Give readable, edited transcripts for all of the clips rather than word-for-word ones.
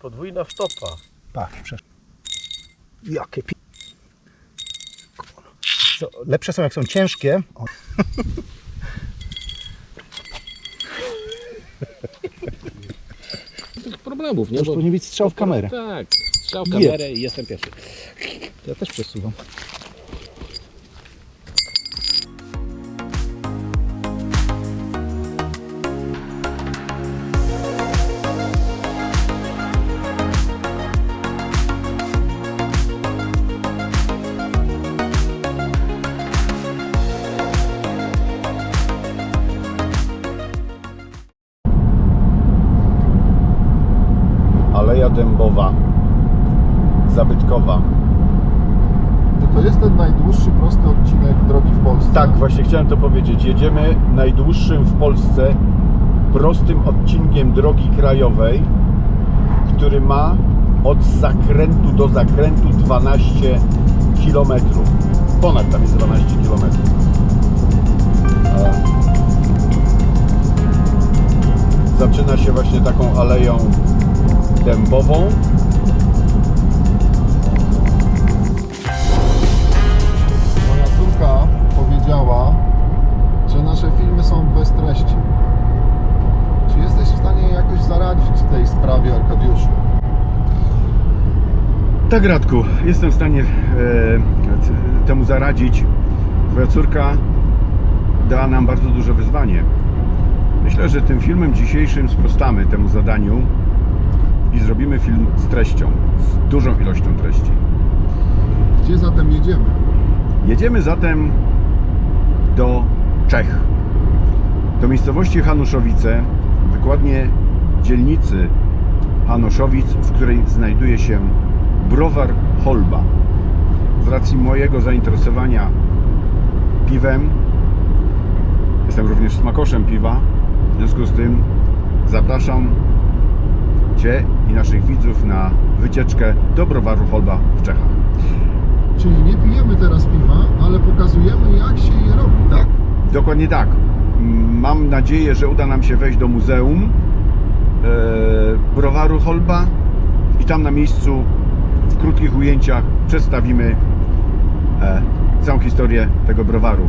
Podwójna wtopa. Patrz, przecież. Jakie co, lepsze są jak są ciężkie. O. Tych problemów, nie? Już powinien być strzał w kamerę. Tak, strzał w kamerę i jestem pierwszy. Ja też przesuwam. Aleja Dębowa, zabytkowa. To jest ten najdłuższy prosty odcinek drogi w Polsce. Tak, właśnie chciałem to powiedzieć. Jedziemy najdłuższym w Polsce prostym odcinkiem drogi krajowej, który ma od zakrętu do zakrętu 12 km. Ponad tam jest 12 km. Zaczyna się właśnie taką aleją dębową. Moja córka powiedziała, że nasze filmy są bez treści. Czy jesteś w stanie jakoś zaradzić tej sprawie, Arkadiuszu? Tak, Radku, jestem w stanie temu zaradzić. Twoja córka dała nam bardzo duże wyzwanie. Myślę, że tym filmem dzisiejszym sprostamy temu zadaniu i zrobimy film z treścią, z dużą ilością treści. Gdzie zatem jedziemy? Jedziemy zatem do Czech, do miejscowości Hanuszowice, dokładnie dzielnicy Hanuszowic, w której znajduje się browar Holba. Z racji mojego zainteresowania piwem, jestem również smakoszem piwa, w związku z tym zapraszam Cię i naszych widzów na wycieczkę do browaru Holba w Czechach. Czyli nie pijemy teraz piwa, ale pokazujemy, jak się je robi, tak? Dokładnie tak. Mam nadzieję, że uda nam się wejść do muzeum browaru Holba i tam na miejscu w krótkich ujęciach przedstawimy całą historię tego browaru.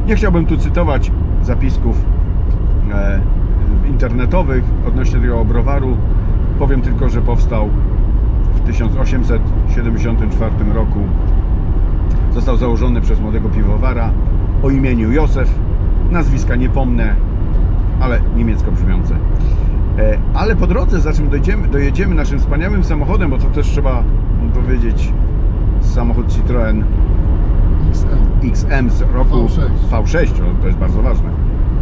Nie chciałbym tu cytować zapisków internetowych odnośnie tego browaru. Powiem tylko, że powstał w 1874 roku. Został założony przez młodego piwowara o imieniu Józef. Nazwiska nie pomnę, ale niemiecko brzmiące. Ale po drodze, za czym dojedziemy naszym wspaniałym samochodem, bo to też trzeba powiedzieć, samochód Citroen XM z roku V6, to jest bardzo ważne,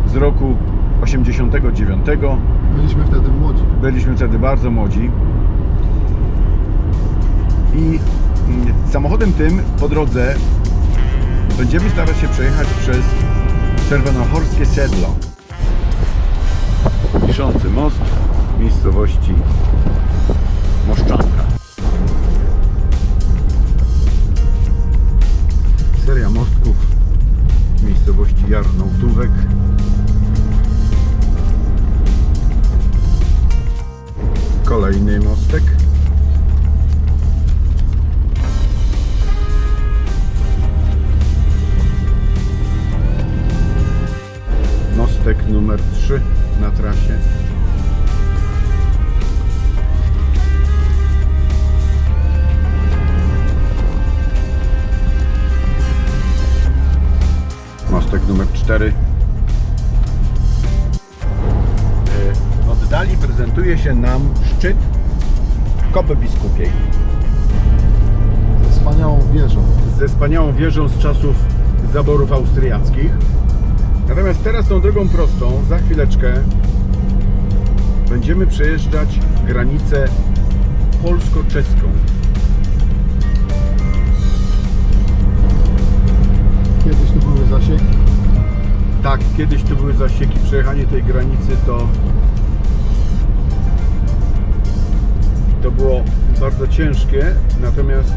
z roku 89. Byliśmy wtedy młodzi. Byliśmy wtedy bardzo młodzi. I samochodem tym po drodze będziemy starać się przejechać przez Czerwonochorskie Siedlo. Wiszący most w miejscowości Moszczanka. Seria mostków w miejscowości Jarnołtówek. Kolejny mostek. Mostek numer 3 na trasie. Mostek numer 4. W oddali prezentuje się nam szczyt Kopy Biskupiej. Ze wspaniałą wieżą. Ze wspaniałą wieżą z czasów zaborów austriackich. Natomiast teraz tą drogą prostą, za chwileczkę będziemy przejeżdżać granicę polsko-czeską. Kiedyś tu były zasieki. Tak, kiedyś tu były zasieki. Przejechanie tej granicy to było bardzo ciężkie, natomiast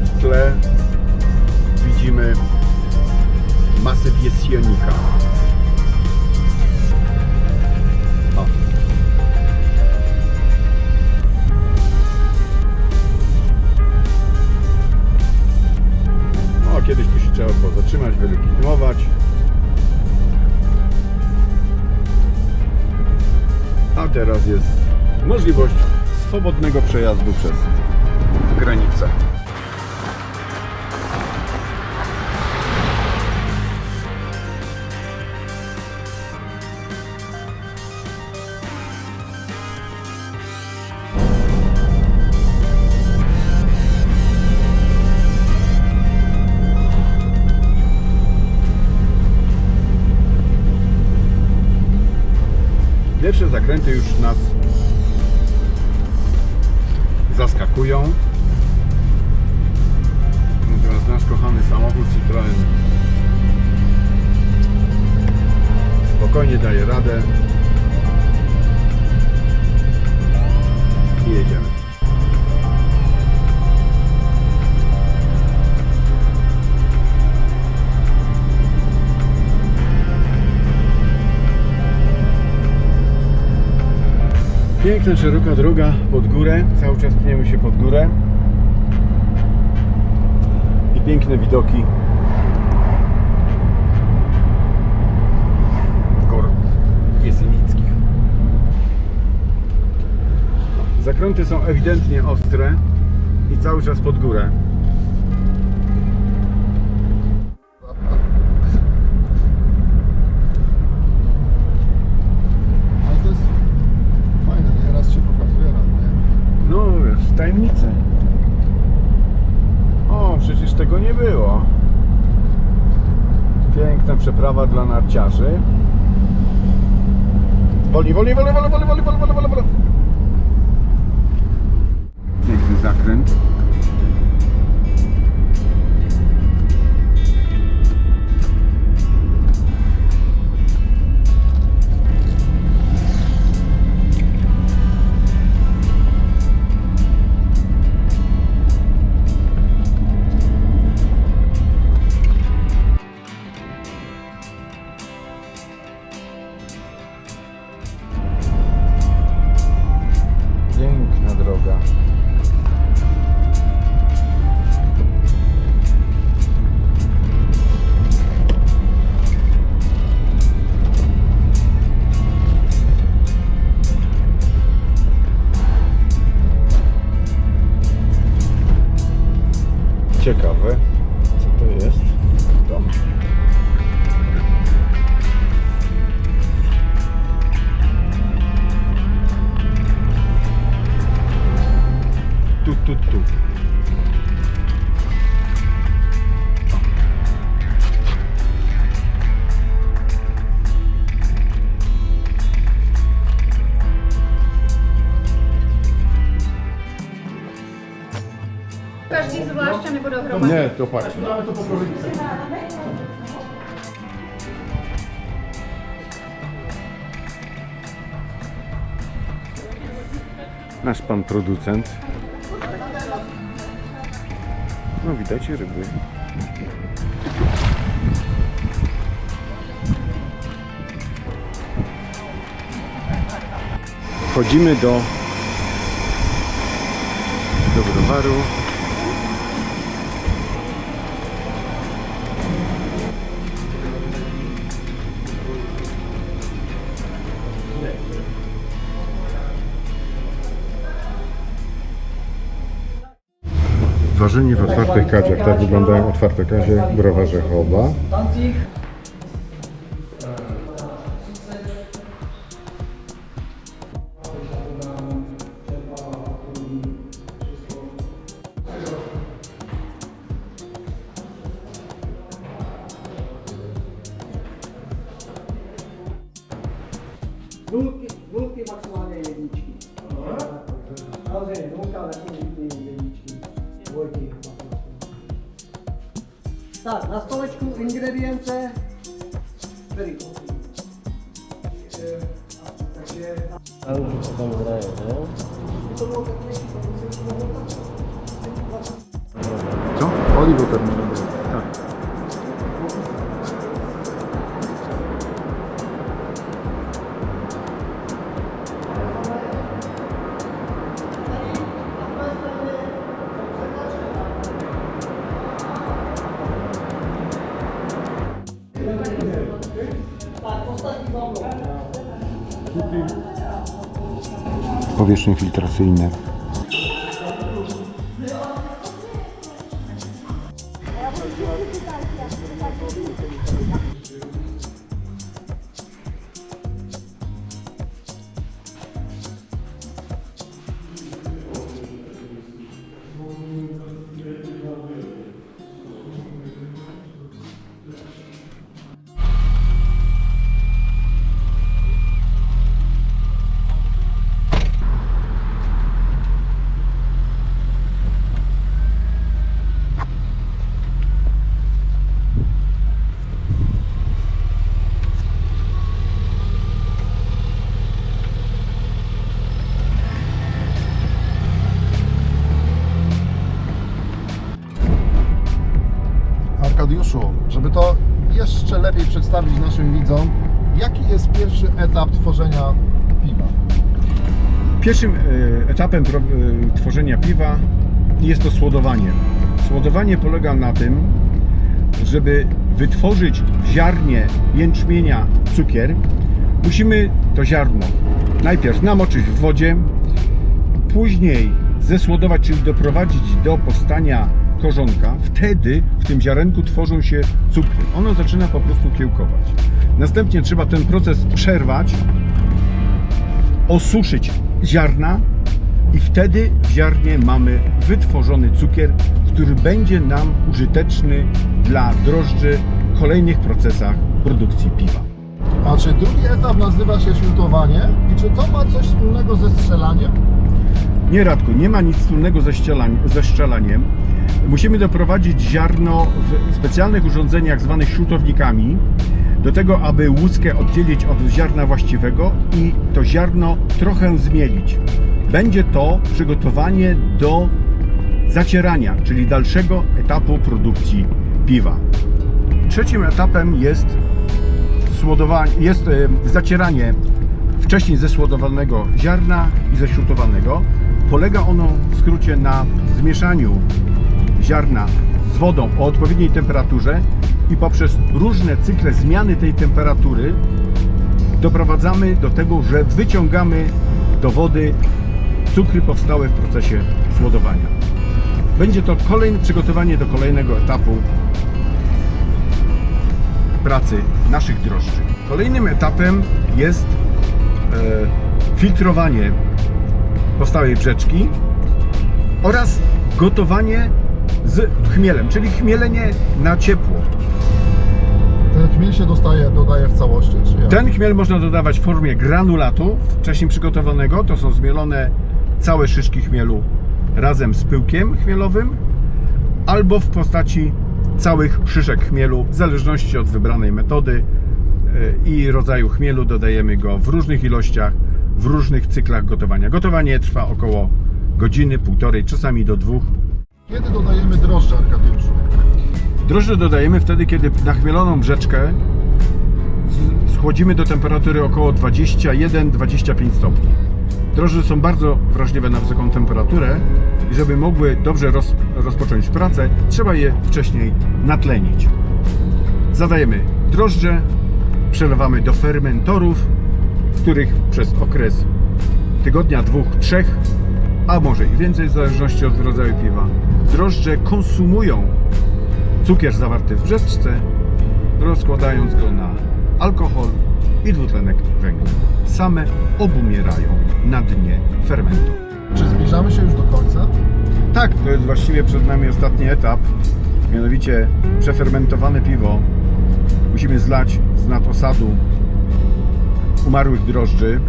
w tle widzimy masyw Jesjonika. O. teraz jest możliwość swobodnego przejazdu przez granicę. Pierwsze zakręty już nas zaskakują. Natomiast nasz kochany samochód Citroen spokojnie daje radę i jedziemy. Piękna, szeroka droga pod górę, cały czas pniemy się pod górę i piękne widoki gór jesynickich. Zakręty są ewidentnie ostre i cały czas pod górę. Ale to jest fajne, nie? Raz się pokazuje, raz nie. No wiesz, tajemnice. O, przecież tego nie było. Piękna przeprawa dla narciarzy. Wolniej, wolniej, wolniej, wolniej, wolniej, wolniej, wolniej, wolniej, wolniej. Piękny zakręt. Piękna droga. Ciekawe, co to jest? Dom. Tu. Každý zvlášť nebo dohromady? Nie, to patrz. Nasz pan producent. No widać ryby. Wchodzimy do browaru. Ważenie w otwartych kadziach. Tak wyglądają otwarte kazie w browarze Choba. Nulky maximálně jedničky. Samozřejmě nulka taky jedničky. Dvojky. Tak, na stolečku ingredience. Very cool. Takže... Co? Oliwo terminowe. Tak. powierzchnie filtracyjne. Arkadiuszu, żeby to jeszcze lepiej przedstawić naszym widzom, jaki jest pierwszy etap tworzenia piwa? Pierwszym etapem tworzenia piwa jest to słodowanie. Słodowanie polega na tym, żeby wytworzyć w ziarnie jęczmienia cukier, musimy to ziarno najpierw namoczyć w wodzie, później zesłodować, czyli doprowadzić do powstania korzonka. Wtedy w tym ziarenku tworzą się cukry. Ono zaczyna po prostu kiełkować. Następnie trzeba ten proces przerwać, osuszyć ziarna i wtedy w ziarnie mamy wytworzony cukier, który będzie nam użyteczny dla drożdży w kolejnych procesach produkcji piwa. A czy drugi etap nazywa się śrutowanie i czy to ma coś wspólnego ze strzelaniem? Nie, Radku, nie ma nic wspólnego ze strzelaniem. Musimy doprowadzić ziarno w specjalnych urządzeniach zwanych śrutownikami do tego, aby łuskę oddzielić od ziarna właściwego i to ziarno trochę zmielić. Będzie to przygotowanie do zacierania, czyli dalszego etapu produkcji piwa. Trzecim etapem jest zacieranie wcześniej zesłodowanego ziarna i ześrutowanego. Polega ono w skrócie na zmieszaniu ziarna z wodą o odpowiedniej temperaturze i poprzez różne cykle zmiany tej temperatury doprowadzamy do tego, że wyciągamy do wody cukry powstałe w procesie słodowania. Będzie to przygotowanie do kolejnego etapu pracy naszych drożdży. Kolejnym etapem jest filtrowanie powstałej brzeczki oraz gotowanie z chmielem, czyli chmielenie na ciepło. Ten chmiel się dodaje w całości, czy jak? Ten chmiel można dodawać w formie granulatu wcześniej przygotowanego. To są zmielone całe szyszki chmielu razem z pyłkiem chmielowym, albo w postaci całych szyszek chmielu, w zależności od wybranej metody i rodzaju chmielu. Dodajemy go w różnych ilościach, w różnych cyklach gotowania. Gotowanie trwa około godziny, półtorej, czasami do 2. Kiedy dodajemy drożdże, Arkadiuszu? Drożdże dodajemy wtedy, kiedy nachmieloną brzeczkę schłodzimy do temperatury około 21-25 stopni. Drożdże są bardzo wrażliwe na wysoką temperaturę i żeby mogły dobrze rozpocząć pracę, trzeba je wcześniej natlenić. Zadajemy drożdże, przelewamy do fermentorów, w których przez okres tygodnia, 2, 3, a może i więcej w zależności od rodzaju piwa, drożdże konsumują cukier zawarty w brzeczce, rozkładając go na alkohol i dwutlenek węgla. Same obumierają na dnie fermentu. Czy zbliżamy się już do końca? Tak, to jest właściwie przed nami ostatni etap, mianowicie przefermentowane piwo musimy zlać z nadosadu umarłych drożdży.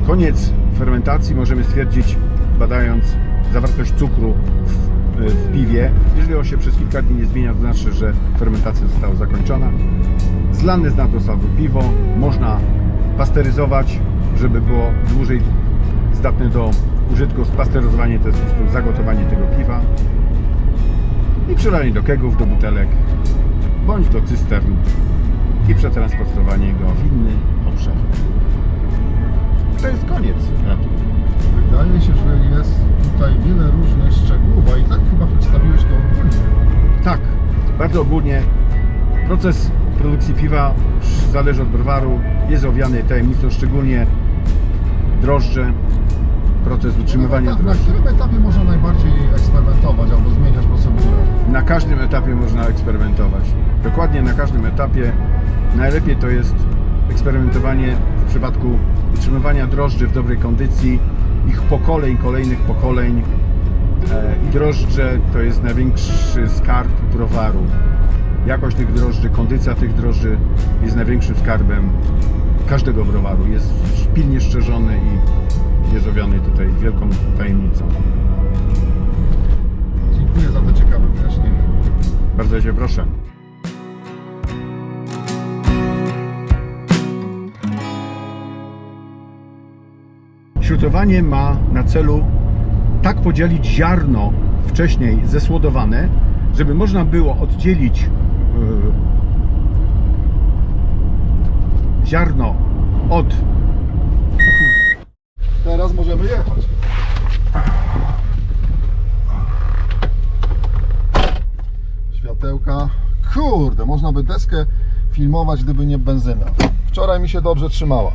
Koniec fermentacji możemy stwierdzić, badając zawartość cukru w piwie. Jeżeli on się przez kilka dni nie zmienia, to znaczy, że fermentacja została zakończona. Zlane z nadosadu piwo można pasteryzować, żeby było dłużej zdatne do użytku. Spasteryzowanie to jest po prostu zagotowanie tego piwa i przelanie do kegów, do butelek bądź do cystern i przetransportowanie go w inny obszar. To jest koniec. Wydaje się, że jest tutaj wiele różnych szczegółów, a i tak chyba przedstawiłeś to ogólnie. Tak, bardzo ogólnie. Proces produkcji piwa zależy od browaru, jest owiany tajemnicą, szczególnie drożdże, proces utrzymywania Na drożdży. którym etapie można najbardziej eksperymentować albo zmieniać procedurę? Na każdym etapie można eksperymentować. Dokładnie na każdym etapie. Najlepiej to jest eksperymentowanie w przypadku utrzymywania drożdży w dobrej kondycji, ich pokoleń, kolejnych pokoleń. I drożdże to jest największy skarb browaru. Jakość tych drożdży, kondycja tych drożdży jest największym skarbem każdego browaru. Jest pilnie szczerzony i jest owiany tutaj wielką tajemnicą. Dziękuję za to ciekawe wyjaśnienie. Bardzo Cię proszę. Śrutowanie ma na celu tak podzielić ziarno wcześniej zesłodowane, żeby można było oddzielić ziarno od... Teraz możemy jechać. Światełka. Kurde, można by deskę filmować, gdyby nie benzyna. Wczoraj mi się dobrze trzymała.